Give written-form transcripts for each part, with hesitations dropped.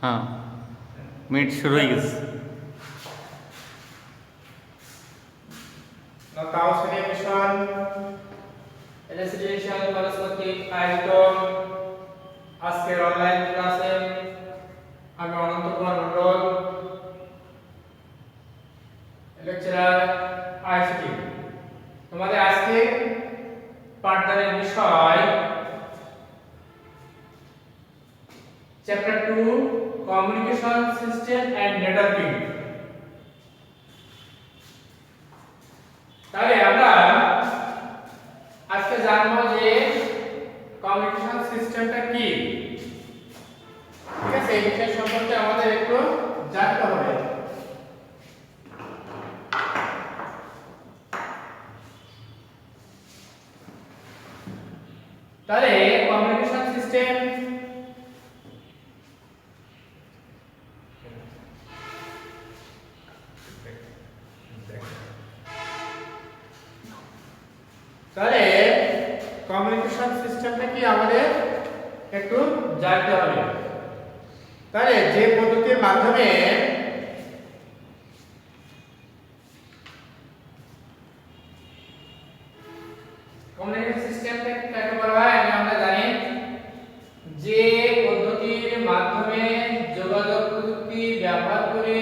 হ্যাঁ, মিনিট শুরু হয়ে গেছে। নকআউট মিশন রেসিডেন্সিয়াল কলেজ কর্তৃক আয়োজিত আজকের অনলাইন ক্লাসে আমি অনন্ত কুমার মণ্ডল, লেকচারার আইসিটি। তোমাদের আজকে পাঠদানের বিষয় chapter 2 communication system and networking. তাহলে আমরা আজকে জানবো যে কমিউনিকেশন সিস্টেমটা কি। ঠিক আছে, এই বিষয় সম্পর্কে আমাদের একটু জানতে হবে। তাহলে কমিউনিকেশন সিস্টেম তাহলে কমিউনিকেশন সিস্টেমটা কি আমাদের একটু জানতে হবে। তাহলে যে পদ্ধতির মাধ্যমে কমিউনিকেশন সিস্টেমটা কাকে বলা হয় আমরা জানি, যে পদ্ধতির মাধ্যমে যোগাযোগ প্রযুক্তি ব্যবহার করে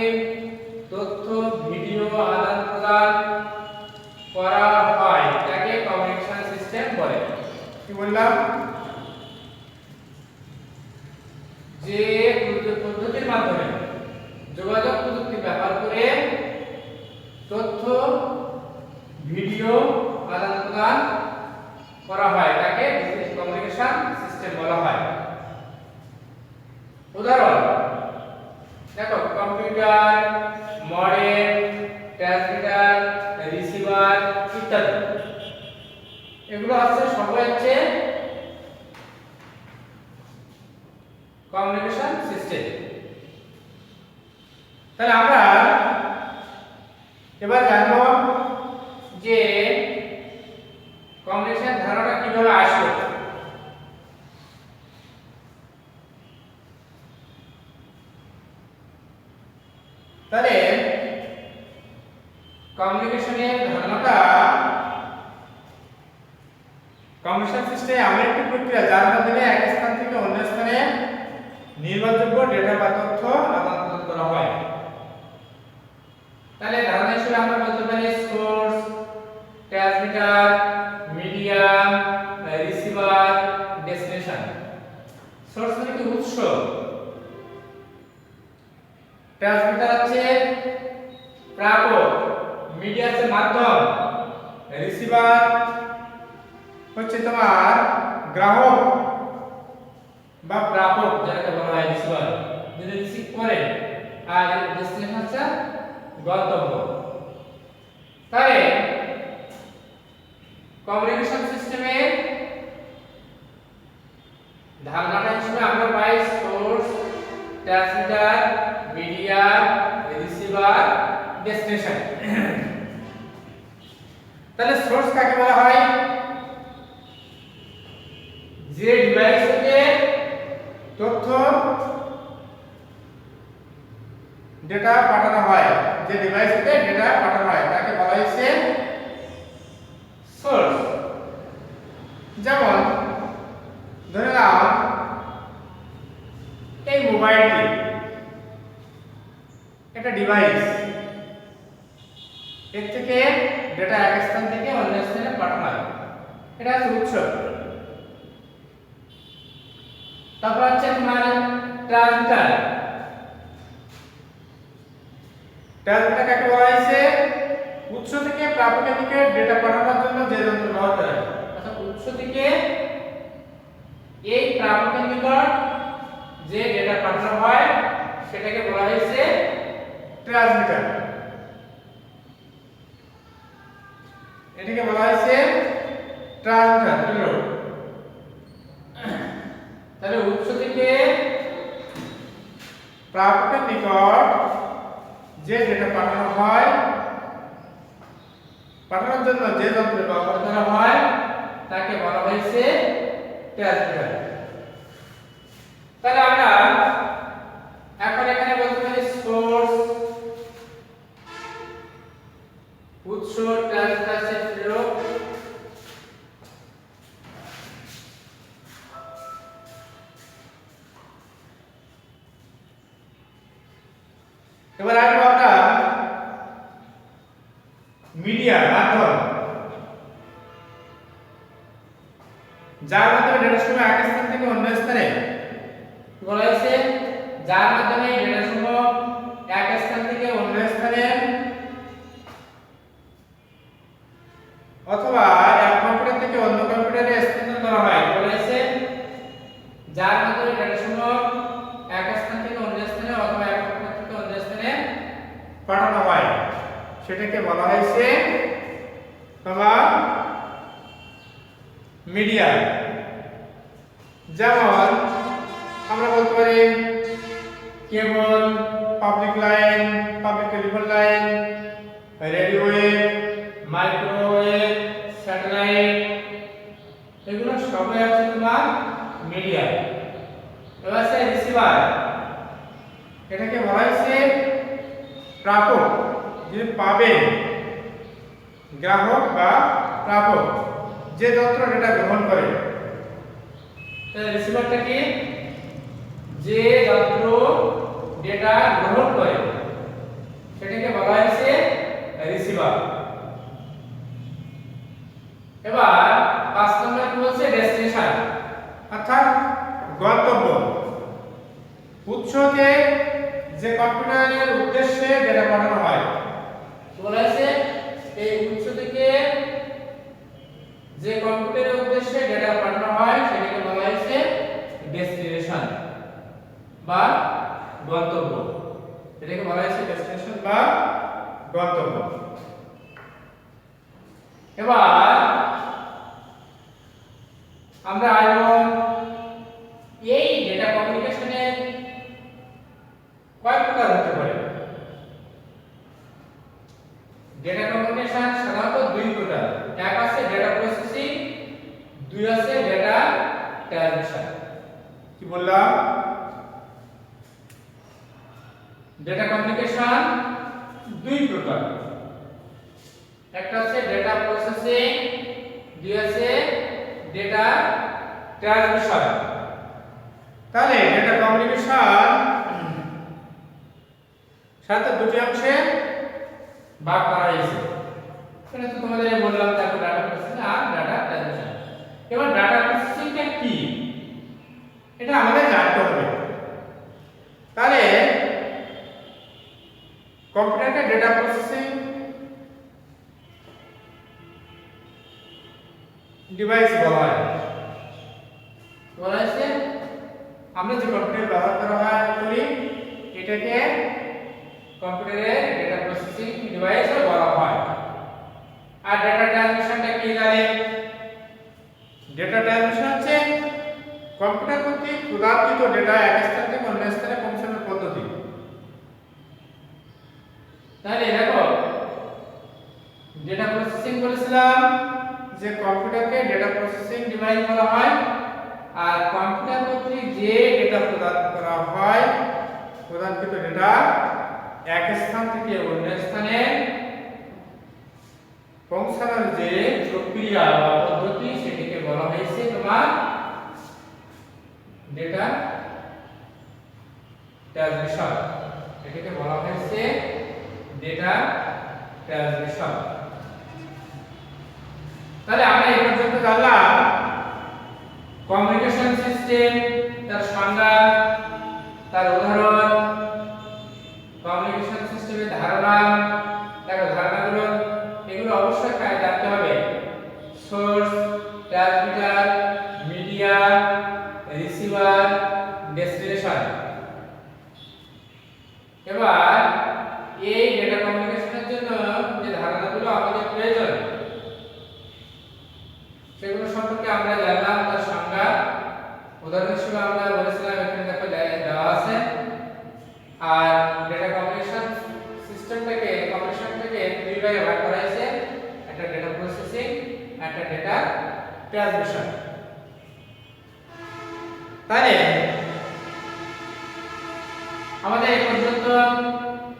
তথ্য ভিডিও আদান প্রদান করা হয় তাকে কমিউনিকেশন সিস্টেম বলে। কি বললাম? যে পদ্ধতির মাধ্যমে যোগাযোগ প্রযুক্তি ব্যবহার করে তথ্য ভিডিও আদান প্রদান করা হয় তাকে কমিউনিকেশন সিস্টেম বলা হয়। উদাহরণ দেখো, কম্পিউটার, মডেম, ট্রান্সমিটার, রিসিভার ইত্যাদি, এগুলো আছে সবই হচ্ছে কমিউনিকেশন সিস্টেম। তাহলে আমরা এবার জানবো যে কমিউনিকেশন ধারণাটা কিভাবে আসলো। তাহলে কমিউনিকেশনের ধারণাটা, কমিউনিকেশন সিস্টেম এমন একটি প্রক্রিয়া যার মাধ্যমে এক স্থান থেকে অন্য স্থানে নির্ভরযোগ্য ডেটা বা তথ্য আদান প্রদান করা হয়। তাহলে ধারণা হিসেবে আমরা বলতে পারি source, transmitter, medium, receiver, destination. Source মানে কি? উৎস। ট্রান্সমিটার হচ্ছে প্রাপক, মিডিয়া হচ্ছে মাধ্যম, রিসিভার হচ্ছে তোমার গ্রাহক বা প্রাপক যাকে বলা হয় রিসিভার, যিনি রিসিভ করেন, আর ডেস্টিনেশন হচ্ছে গন্তব্য। তাহলে কমিউনিকেশন সিস্টেমের ধারণাটা হিসেবে আমরা পাই source, transmitter, media, receiver, destination. তাহলে সোর্স কাকে বলা হয়? যে ডিভাইস থেকে তথ্য ডেটা পাঠানো হয়, যে ডিভাইস থেকে ডেটা পাঠানো হয় তাকে বলা হয়েছে সোর্স। যেমন ধরে নাও এই মোবাইলটি একটা ডিভাইস, এর থেকে ডেটা এক স্থান থেকে অন্য স্থানে পাঠানো হয়, এটা হচ্ছে উৎস। তারপর হচ্ছে তোমার ট্রান্সমিটার। ট্রান্সমিটার কাকে বলা হয়েছে? উৎস থেকে প্রাপকের দিকে ডেটা পাঠানোর জন্য যে যন্ত্র ব্যবহার করা হয়। অর্থাৎ উৎস থেকে এই প্রাপকের নিকট যে ডেটা পাঠানো হয় সেটাকে বলা হয়েছে ট্রান্সমিটার। এটাকে বলা হয়েছে ট্রান্সমিটার। তাহলে উৎস থেকে প্রাপকের নিকট যে ডেটা পাঠানো হয়, পাঠানোর জন্য যে যন্ত্র ব্যবহার করা হয় তাকে বলা হয়েছে ট্রান্সমিটার। তাহলে আমরা এবার আসবো আমরা মিডিয়া মাধ্যম, যার মাধ্যমে ডেটা সমূহ এক স্থান থেকে অন্য স্থানে বলা হয়েছে, যার মাধ্যমে ডেটা সমূহ এক স্থান থেকে অন্য স্থানে অথবা এক কম্পিউটার থেকে অন্য কম্পিউটারে স্থানান্তর করা হয়। বলা হয়েছে যার মাধ্যমে ডেটা সমূহ এক স্থান থেকে অন্য স্থানে অথবা এক কম্পিউটার থেকে অন্য স্থানে পাঠানো হয়, সেটাকে বলা হয়েছে তোমার মিডিয়া। যেমন আমরা বলতে পারি cable, public line, public telephone line, radio wave, microwave, satellite, এগুলো সবই আছে তোমার মিডিয়া। এবার আছে রিসিভার, এটাকে বলা হয়েছে প্রাপক, যিনি পাবেন, গ্রাহক বা প্রাপক, যে যন্ত্র ডেটা গ্রহণ করে। রিসিভারটা কি? যে যন্ত্র ডেটা গ্রহণ করে সেটাকে বলা হয়েছে রিসিভার। এবার 5 নম্বর কি বলছে? ডেস্টিনেশন, অর্থাৎ গন্তব্য। উৎসতে যে কম্পিউটারের উদ্দেশ্যে ডেটা পাঠানো হয়, বলা হয়েছে এই উৎস থেকে যে কম্পিউটারের উদ্দেশ্যে ডেটা পাঠানো হয় সেটাকে বলা হয়েছে ডেস্টিনেশন বা গন্তব্য। এটাকে বলা হয়েছে ডেস্টিনেশন বা গন্তব্য। এবার আমরা এই ডেটা কমিউনিকেশনের কয় প্রকার হতে পারে। ডেটা কমিউনিকেশন সাধারণত 2 প্রকার, এক আছে ডেটা প্রসেসিং, 2 আছে ডেটা ট্রান্সমিশন। কি বললাম? ডেটা কমিউনিকেশন 2 প্রকার, একটা আছে ডেটা প্রসেসিং, 2 আছে ডেটা ট্রান্সমিশন। তাহলে ডেটা কমিউনিকেশন সাথে দুটি অংশে ভাগ করা হয়েছে। সেটা তো তোমাদের বললাম, তারপর ডাটা প্রসেসিং আর ডাটা ট্রান্সমিশন। এবার ডাটা প্রসেসিংটা কি এটা আমাদের জানতে হবে। তাহলে কম্পিউটারকে ডেটা প্রসেসিং ডিভাইস বলা হয়। বলা হয়েছে আমরা যে কম্পিউটার ব্যবহার করি এটাকে কম্পিউটারের ডেটা প্রসেসিং ডিভাইস বলা হয়। আর ডেটা ট্রান্সমিশনটা কি জানেন? ডেটা ট্রান্সমিশন হচ্ছে কম্পিউটার কর্তৃক প্রদানকৃত ডেটা এক স্থান থেকে অন্য স্থানে পৌঁছানোর পদ্ধতি। তাহলে দেখো, ডেটা প্রসেসিং বলেছিলাম যে কম্পিউটারকে ডেটা প্রসেসিং ডিভাইস বলা হয়, আর কম্পিউটার কর্তৃক যে ডেটা প্রদান করা হয়, প্রদানকৃত ডেটা এক স্থান থেকে অন্য স্থানে পৌঁছানোর যে প্রক্রিয়া বা পদ্ধতি সেটিকে বলা হয়েছে তোমার ডেটা ট্রান্সমিশন। এটাকে বলা হয়েছে ডেটা ট্রান্সমিশন। তাহলে আমরা এই পর্যন্ত জানলাম কমিউনিকেশন সিস্টেম, তার সংজ্ঞা, তার উদাহরণ, কমিউনিকেশন সিস্টেমের ধারণা। দেখো ধারণাগুলো এগুলো অবশ্যই জানতে হবে। Source, transmitter, media, receiver, destination. এবার এই ডেটা কমিউনিকেশনের জন্য যে ধারণাগুলো আমাদের প্রয়োজন সেগুলো সম্পর্কে আমরা জানলাম, তার সংজ্ঞা। উদাহরণ হিসেবে আমরা বলেছিলাম এখানে দেখো দেওয়া আছে। আর ডেটা কমিউনিকেশন সিস্টেমটাকে কমিউনিকেশনটাকে 2 ভাগে ভাগ করা হয়েছে, একটা ডেটা প্রসেসিং, একটা ডেটা ট্রান্সমিশন। তাহলে আমাদের এই পর্যন্ত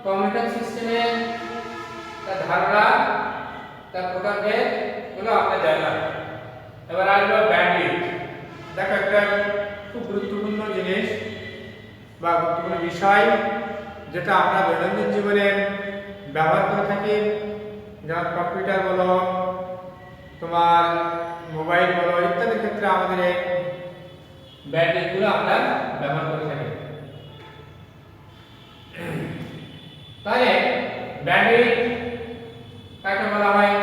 কমিউনিকেশন সিস্টেমের তার ধারণা, তার প্রকারভেদ গুলো আমরা জানলাম। এবার আসবো ব্যান্ডউইথ। দেখো একটা খুব গুরুত্বপূর্ণ জিনিস বা গুরুত্বপূর্ণ বিষয়, যেটা আমরা দৈনন্দিন জীবনে ব্যবহার করে থাকি, যেমন কম্পিউটার বলো, তোমার মোবাইল বলো ইত্যাদি ক্ষেত্রে আমাদের এই ব্যাটারিগুলো আমরা ব্যবহার করে থাকি। তাহলে ব্যাটারি কাকে বলা হয়?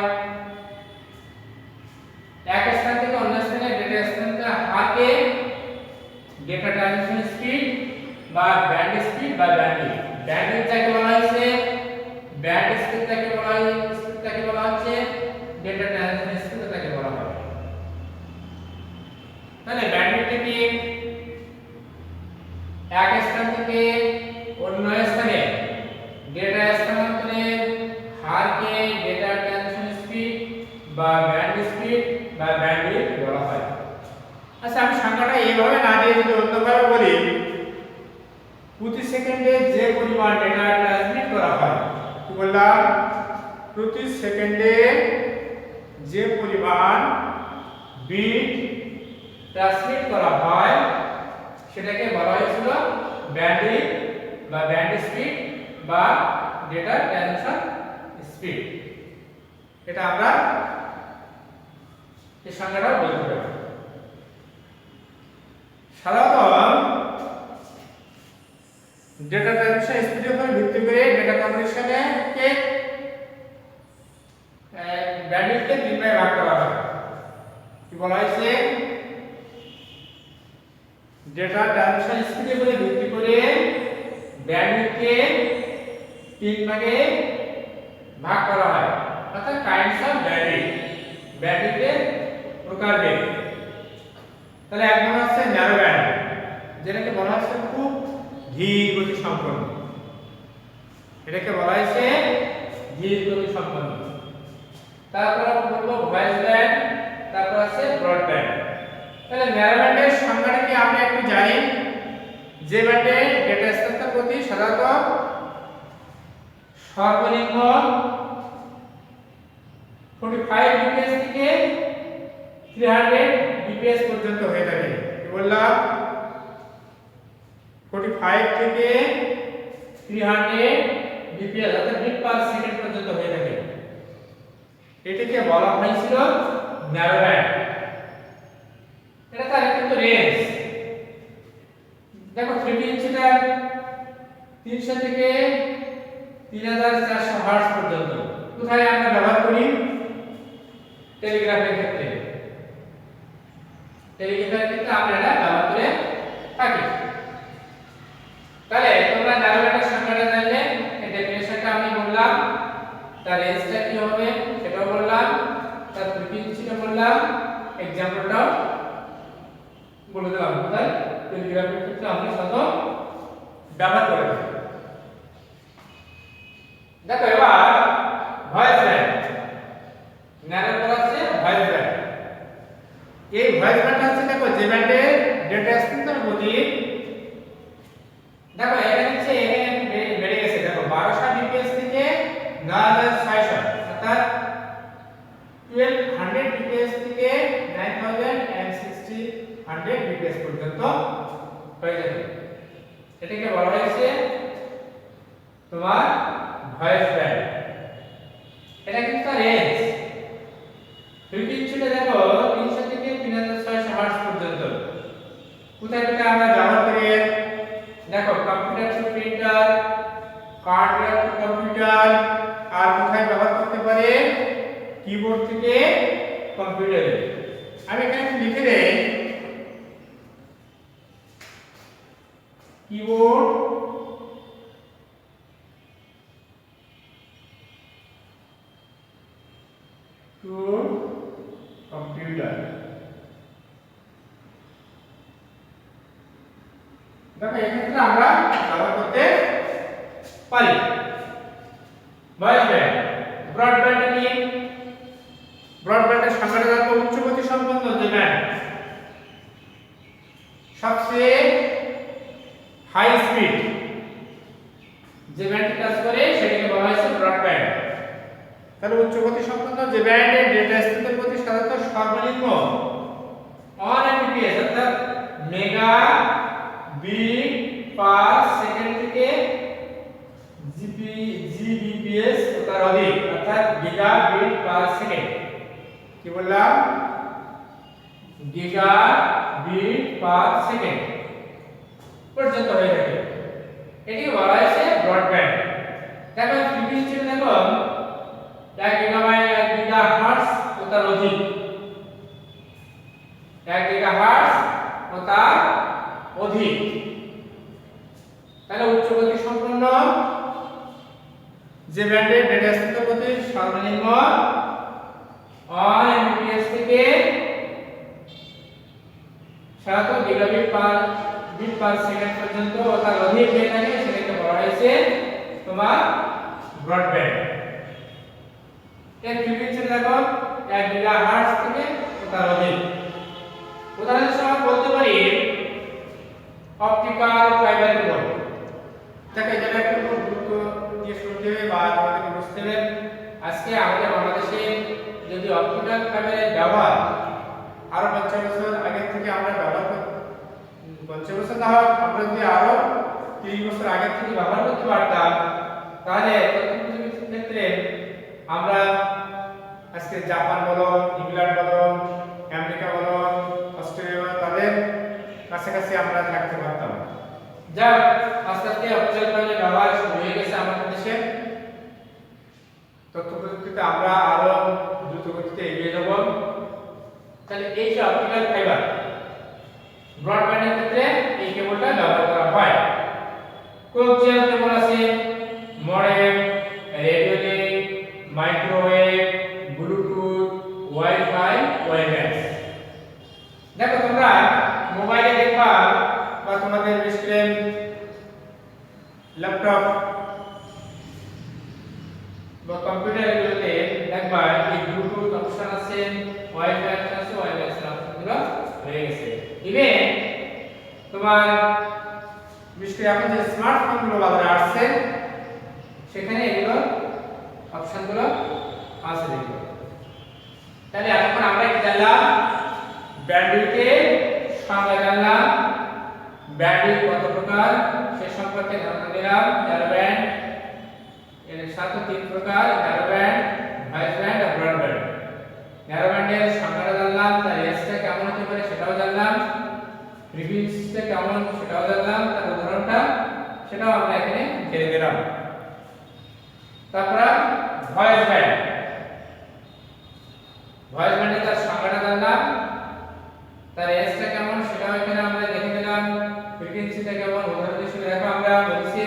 এক স্থান থেকে অন্য স্থানে ডেটা স্থানান্তরের হারকে ডেটা ট্রানজিশন স্পিড বা ব্যান্ড স্পিড বা ব্যান্ডউইথ। ব্যান্ডউইথ যাকে বলা হয়েছে, ব্যান্ড স্পিড যাকে বলা হয়, স্পিড যাকে বলা হচ্ছে, ডেটা ট্রানজিশন স্পিড যাকে বলা হয়। তাহলে ব্যান্ডউইথ কি? এক স্থান থেকে অন্য স্থানে ডেটা স্থানান্তরের হারকে ডেটা ট্রানজিশন স্পিড বা ব্যান্ড স্পিড বা ব্যান্ডউইথ বলা হয়। আচ্ছা, আমি সংখ্যাটা এইভাবে না দিয়ে যদি অন্যভাবে বলি, প্রতি সেকেন্ডে যে পরিমাণ ডেটা ট্রান্সমিট করা হয়, কি বললাম? প্রতি সেকেন্ডে যে পরিমাণ বিট ট্রান্সমিট করা হয় সেটাকে বলা হয়েছিল ব্যান্ডউইথ বা ব্যান্ড স্পিড বা ডেটা ট্রানজিশন স্পিড। এটা আমরা এই সংখ্যাটাও বলতে পারি। সাধারণত ডেটা ট্রানজিশন স্পিডের উপর ভিত্তি করে ডেটা কম্প্রেশনে কে ব্যান্ডউইথকে তিন ভাগে ভাগ করা হয়। কি বলা হয়েছে? ডেটা ট্রানজিশন স্পিডের উপর ভিত্তি করে ব্যান্ডউইথকে তিন ভাগে ভাগ করা হয়, অর্থাৎ কাইন্ডস অফ ব্যান্ডউইথ, ব্যান্ডউইথের প্রকারভেদ। তাহলে এক নম্বর আছে ন্যারো ব্যান্ড, যেটাকে বলা হচ্ছে খুব ধীর গতি সম্পন্ন, এটাকে বলা হয়েছে ধীর গতি সম্পন্ন। তারপর বলবো ভয়েস ব্যান্ড, তারপর আছে ব্রড ব্যান্ড। তাহলে ন্যারো ব্যান্ডের সংজ্ঞাটা কি আমরা একটু জানি? যে ব্যান্ডে ডেটা স্থানান্তর গতি সাধারণত সর্বনিম্ন 45 বিপিএস থেকে 300 বিপিএস পর্যন্ত হয়ে থাকে। কি বললাম? 45 থেকে 300 বিপিএস অর্থাৎ বিট পার সেকেন্ড পর্যন্ত হয়ে থাকে। এটাকে বলা হয়েছিল ন্যারো ব্যান্ড। এটা তার কিন্তু রেঞ্জ দেখো, ফ্রিকোয়েন্সিটা 300 থেকে 3400 হার্টজ পর্যন্ত। কোথায় আমরা ব্যবহার করি? টেলিগ্রাফের ক্ষেত্রে। টেলিগ্রাফের ক্ষেত্রে আমরা এটা ব্যবহার করে থাকি। তাহলে তোমরা ন্যারো ব্যান্ডের সংজ্ঞাটা জানলে, এর ডেফিনিশনটা আমি বললাম, তার রেঞ্জটা কি হবে সেটাও বললাম, তার ফ্রিকোয়েন্সিটা বললাম, এক্সাম্পলটাও বলে দিলাম। কোথায়? টেলিগ্রাফের ক্ষেত্রে আমরা সাধারণত ব্যবহার করে থাকি। দেখো এবার ভয়েস ব্যান্ড, ন্যারো বলা আছে ভয়েস ব্যান্ড। এই ভয়েস ব্যান্ড হচ্ছে দেখো যে ব্যান্ডে ডেটা স্থানান্তর গতি, দেখো এখানে হচ্ছে এখানে বেড়ে গেছে, দেখো 1200 বিপিএস থেকে 9600 অর্থাৎ 1200 বিপিএস থেকে 9060 বিপিএস পর্যন্ত হয়ে যাবে। এটাকে বলা হয়েছে তোমার ভয়েস ব্যান্ড। এটা কিন্তু রেঞ্জ, ফ্রিকোয়েন্সিটা দেখো 300 থেকে 3600 হার্টজ পর্যন্ত। কোথায় কোথায় আমরা ব্যবহার করি? দেখো computer to printer, hardware to computer, আর কোথায় ব্যবহার করতে পারে? কিবোর্ড থেকে কম্পিউটারে। আমি এখানে লিখে দেই কিবোর্ড টু কম্পিউটার। দেখো এক্ষেত্রে আমরা ব্যবহার করতে পারি ভয়েস ব্যান্ড। ব্রডব্যান্ড কি? ব্রডব্যান্ডের সংজ্ঞাটা জানবো, উচ্চ গতি সম্পন্ন যে ব্যান্ড, সবচেয়ে হাই স্পিড যে ব্যান্ডটি কাজ করে সেটাকে বলা হয়েছে ব্রডব্যান্ড। তাহলে উচ্চ গতি সম্পন্ন যে ব্যান্ডের ডেটা স্থানান্তর গতি সাধারণত সর্বনিম্ন 1 mbps অর্থাৎ মেগা বিট পার সেকেন্ড থেকে জিবিপিএস ও তার অধিক অর্থাৎ গিগাবিট পার সেকেন্ড। কি বললাম? গিগাবিট পার সেকেন্ড পর্যন্ত হয়ে থাকে। এটি বলা হয়েছে ব্রডব্যান্ড। দেখো ফ্রিকোয়েন্সি দেখো 1 গিগাবাইট 1 গিগাহার্টজ ও তার অধিক, 1 গিগাহার্টজ ও তার অধিক। তাহলে উচ্চ গতি সম্পন্ন যে ব্যান্ডের ডেটা স্থানান্তর গতি সর্বনিম্ন 1 এমবিপিএস থেকে 7 গিগাবিট পার সেকেন্ড পর্যন্ত ও তার অধিক হয়ে থাকে, সেটাকে বলা হয়েছে তোমার ব্রডব্যান্ড। এর ফ্রিকোয়েন্সি দেখো 1 গিগাহার্টজ থেকে ও তার অধিক। উদাহরণ হিসেবে বলতে পারি অপটিক্যাল ফাইবার কেবল। দেখো এটা একটু গুরুত্ব দিয়ে শুনতে হবে বা তোমাদেরকে বুঝতে হবে। আজকে আমাদের বাংলাদেশে যদি অপটিক্যাল ফাইবারের ব্যবহার আরো 50 বছর আগে থেকে আমরা ব্যবহার করি, 50 বছর না হোক, আমরা যদি আরো 30 বছর আগে থেকে ব্যবহার করতে পারতাম, তাহলে প্রযুক্তির ক্ষেত্রে আমরা আজকে জাপান বলো, ইংল্যান্ড বলো, আমেরিকা বলো, অস্ট্রেলিয়া বলো, তাদের কাছাকাছি আমরা থাকতে পারতাম। যা আস্তে আস্তে অপটিক্যাল ফাইবারের ব্যবহার শুরু হয়ে গেছে আমাদের দেশে। তথ্য প্রযুক্তিতে আমরা আরো দ্রুত গতিতে এগিয়ে যাব। তাহলে এই যে অপটিক্যাল ফাইবার ব্রডব্যান্ডের ক্ষেত্রে এই কেবলটা ব্যবহার করা হয়। কোয়াক্সিয়াল কেবল আছে, modem, radio link, microwave, Bluetooth, wifi, wireless. দেখো তোমরা মোবাইলে দেখবা বা তোমাদের স্ক্রিন, ল্যাপটপ বা কম্পিউটারগুলোতে দেখবা এই ব্লুটুথ অপশন আছে, ওয়াইফাই অপশন আছে, ওয়্যারলেস অপশনগুলো হয়ে গেছে। ইভেন তোমার বিশেষ এখন যে স্মার্টফোনগুলো বাজারে আসছে সেখানে এগুলো অপশনগুলো আছে দেখো। তাহলে এখন আমরা কি জানলাম? ব্যান্ডউইথের সংজ্ঞা জানলাম, ব্যান্ডউইথ কত প্রকার সে সম্পর্কে ধারণা দিলাম, ন্যারো ব্যান্ড এর সাথে 3 প্রকার, ন্যারো ব্যান্ড, ভয়েস ব্যান্ড আর ব্রডব্যান্ড। ন্যারো ব্যান্ডের সংজ্ঞাটা জানলাম, তার রেঞ্জটা কেমন হতে পারে সেটাও জানলাম, ফ্রিকোয়েন্সিটা কেমন সেটাও জানলাম, তার উদাহরণটা সেটাও আমরা এখানে জেনে দিলাম। তারপর ভয়েস ব্যান্ড, ভয়েস ব্যান্ডের তার সংজ্ঞাটা জানলাম, তার রেঞ্জটা কেমন সেটাও এখানে আমরা দেখে দিলাম, ফ্রিকোয়েন্সিটা কেমন উদাহরণ হিসেবে দেখো আমরা বলছি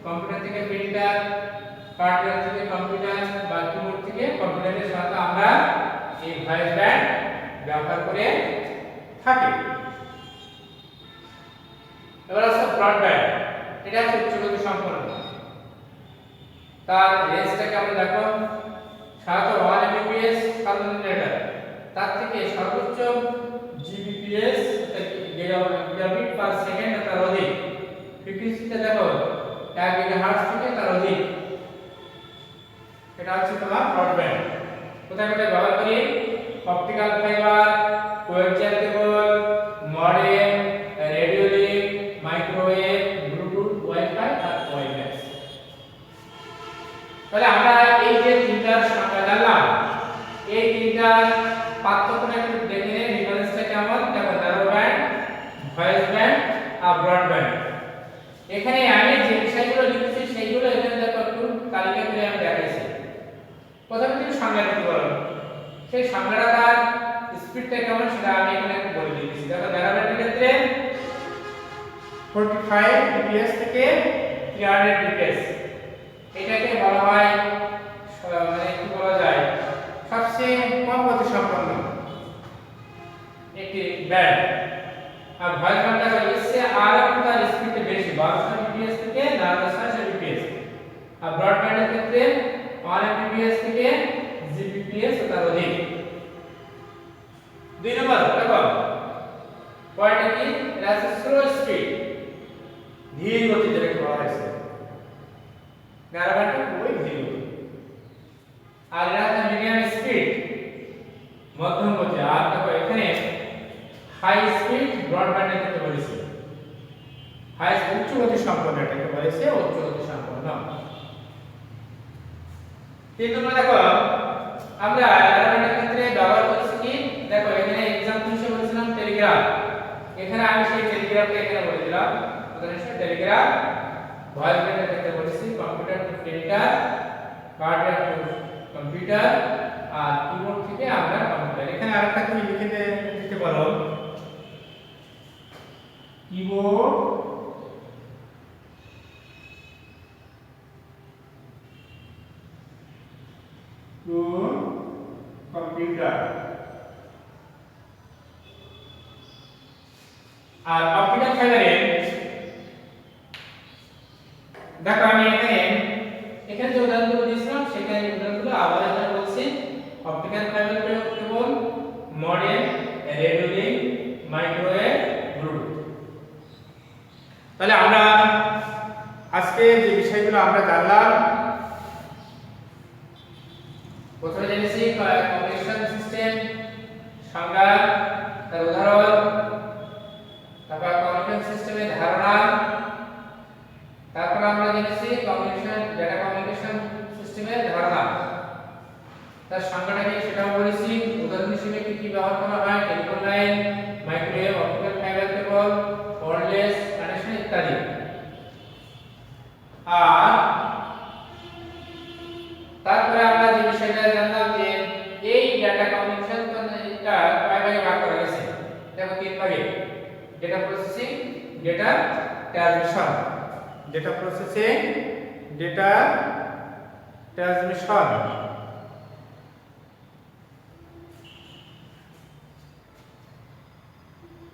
কম্পিউটার থেকে প্রিন্টার, হার্ডওয়্যার থেকে কম্পিউটার বা কিবোর্ড থেকে কম্পিউটারের সাথে আমরা এই ভয়েস ব্যান্ড ব্যবহার করে থাকি। এবার আছে ব্রডব্যান্ড, এটা হচ্ছে উচ্চ গতি সম্পন্ন। তার রেঞ্জটা কেমন দেখো, সাধারণত 1 এমবিপিএস সর্বনিম্ন ডেটা, তার থেকে সর্বোচ্চ জিবিপিএস গিগাবিট পার সেকেন্ড তার অধিক। ফ্রিকোয়েন্সিটা দেখো 1 গিগাহার্টজ থেকে তার অধিক। এটা হচ্ছে তোমার ব্রডব্যান্ড। কোথায় কোথায় ব্যবহার করি? Optical fibre, coaxial cable, modem, radio link, microwave, Bluetooth, WiFi আর ওয়্যারলেস। তাহলে আমরা এই যে তিনটার সংজ্ঞা জানলাম, এই তিনটার পার্থক্যটা একটু দেখে নিন, ডিফারেন্সটা কেমন দেখো, ন্যারো ব্যান্ড, ভয়েস ব্যান্ড আর ব্রডব্যান্ড। এখানে আমি যে বিষয়গুলো লিখেছি সেইগুলো এখানে দেখো একটু তালিকা করে আমি দেখাইছি। প্রথমে তুমি সংজ্ঞা দিতে পারো, সেই সংজ্ঞাটা তার স্পিডটা কেমন সেটা আমি এখানে একটু বলে দিয়েছি। দেখো ন্যারো ব্যান্ডের ক্ষেত্রে 45 বিপিএস থেকে 300 বিপিএস, এটাকে বলা হয় মানে কি বলা যায় সবচেয়ে কম গতি সম্পন্ন একটি ব্যান্ড। আর ভয়েস ব্যান্ডটা হচ্ছে আর একটু তার স্পিডটা বেশি, 1200 বিপিএস থেকে 900 বিপিএস। আর ব্রডব্যান্ডের ক্ষেত্রে 1 এমবিপিএস থেকে জিবিপিএস ও তার অধিক। 2 নম্বর দেখো পয়েন্ট কি, এটা হচ্ছে স্লো স্পিড, ধীর গতি যেটাকে বলা হয়েছে। ন্যারো ব্যান্ডটা খুবই ধীর গতি। আর এটা হচ্ছে মিডিয়াম স্পিড, মধ্যম গতি। আর দেখো এখানে হাই স্পিড ব্রডব্যান্ডের ক্ষেত্রে বলেছে হাই উচ্চ গতি সম্পন্ন, এটাকে বলেছে উচ্চ গতি সম্পন্ন। 3 নম্বর দেখো আমরা অ্যালার্মের ক্ষেত্রে ব্যবহার করছি কি দেখো এখানে एग्जांपल হিসেবে বলেছিলাম টেলিগ্রাফ এখানে আমি সেই টেলিগ্রাফকে এখানে বলে দিলাম উদাহরণ হিসেবে টেলিগ্রাফ ভয়েস মেলের ক্ষেত্রে বলেছি computer to printer hardware to computer আর কিবোর্ড থেকে আমরা কম্পিউটার এখানে আরেকটা তুমি লিখে দিতে পারো কিবোর্ড টু কম্পিউটার আর অপটিক্যাল ফাইবারে দেখো আমি এখানে যে উদাহরণগুলো দিয়েছিলাম সেখানে উদাহরণগুলো আবার এখানে বলছি optical fibre cable modem radio link microwave Bluetooth তাহলে আমরা আজকে যে বিষয়গুলো আমরা জানলাম প্রথমে জেনেছি কমিউনিকেশন সিস্টেম সংজ্ঞা তার উদাহরণ তারপর কমিউনিকেশন সিস্টেমের ধারণা তারপর আমরা জেনেছি ডেটা কমিউনিকেশন সিস্টেমের ধারণা তার সংজ্ঞাটা কি সেটাও বলেছি উদাহরণ হিসেবে কি কি ব্যবহার করা হয় telephone line microwave optical fibre cable wireless connection ইত্যাদি আর তারপরে আমরা যে বিষয়টা জানলাম যে এই ডেটা কমিউনিকেশন এটা কয় ভাগে ভাগ করা গেছে দেখো 3 ভাগে data processing data transmission data processing data transmission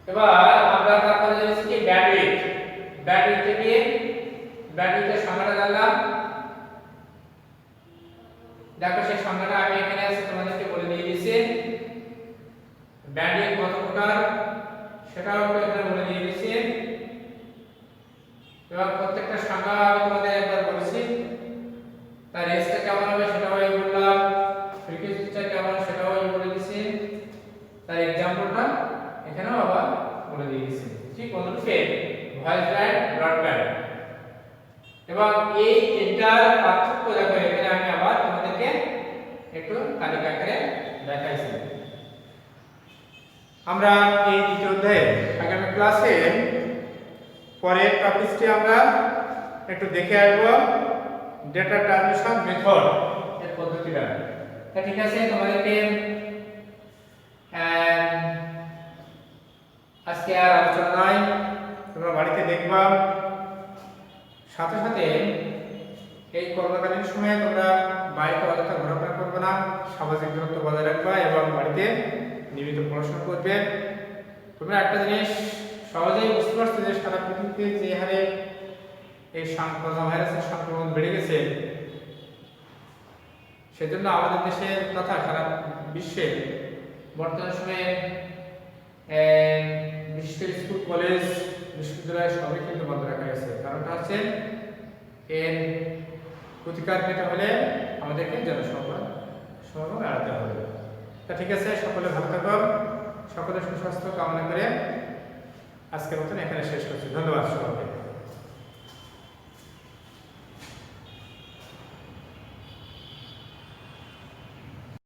এবার আমরা তারপরে জেনেছি কি ব্যান্ডউইথের সংজ্ঞাটা জানলাম দেখো সেই সংজ্ঞাটা আমি এখানে আছে তোমাদেরকে বলে দিয়ে দিয়েছি ব্যান্ডউইথ কত প্রকার সেটাও এখানে বলে দিয়ে দিয়েছি এবং প্রত্যেকটা সংজ্ঞা আমি তোমাদের একবার বলেছি তার রেঞ্জটা কেমন হবে সেটাও আমি বললাম ফ্রিকোয়েন্সিটা কেমন সেটাও আমি বলে দিয়েছি তার एग्जांपलটা এখানেও আবার বলে দিয়ে দিয়েছি ঠিক অনুরূপে ভয়েস ব্যান্ড ব্রডব্যান্ড এবং এই তিনটার পার্থক্য দেখো এখানে আমি আবার তোমাদেরকে একটু তালিকা করে দেখাইছি আমরা এই দ্বিতীয় অধ্যায়ে আগামী ক্লাসে পরের টপিকটি আমরা একটু দেখে আসব ডেটা ট্রান্সমিশন মেথড এর পদ্ধতিটা তা ঠিক আছে তোমাদেরকে আজকে আর আলোচনা নয় তোমরা বাড়িতে দেখবা সাথে সাথে এই করোনাকালীন সময়ে তোমরা বাইরে অযথা ঘোরাফেরা করবে না সামাজিক দূরত্ব বজায় রাখবা এবং বাড়িতে নিয়মিত পড়াশোনা করবে তোমরা একটা জিনিস সহজেই বুঝতে পারছো যে সারা পৃথিবীতে যে হারে এই করোনা ভাইরাসের সংক্রমণ বেড়ে গেছে সেজন্য আমাদের দেশের তথা সারা বিশ্বে বর্তমান সময়ে বিশেষ করে স্কুল কলেজ বিশ্ববিদ্যালয় সবই কিন্তু বন্ধ রাখা হয়েছে কারণটা হচ্ছে এর প্রতিকার পেতে হলে আমাদেরকে জনসমাগম এড়াতে হবে তা ঠিক আছে সকলে ভালো থাকো সকলের সুস্বাস্থ্য কামনা করে আজকের মতন এখানে শেষ করছি ধন্যবাদ সকলকে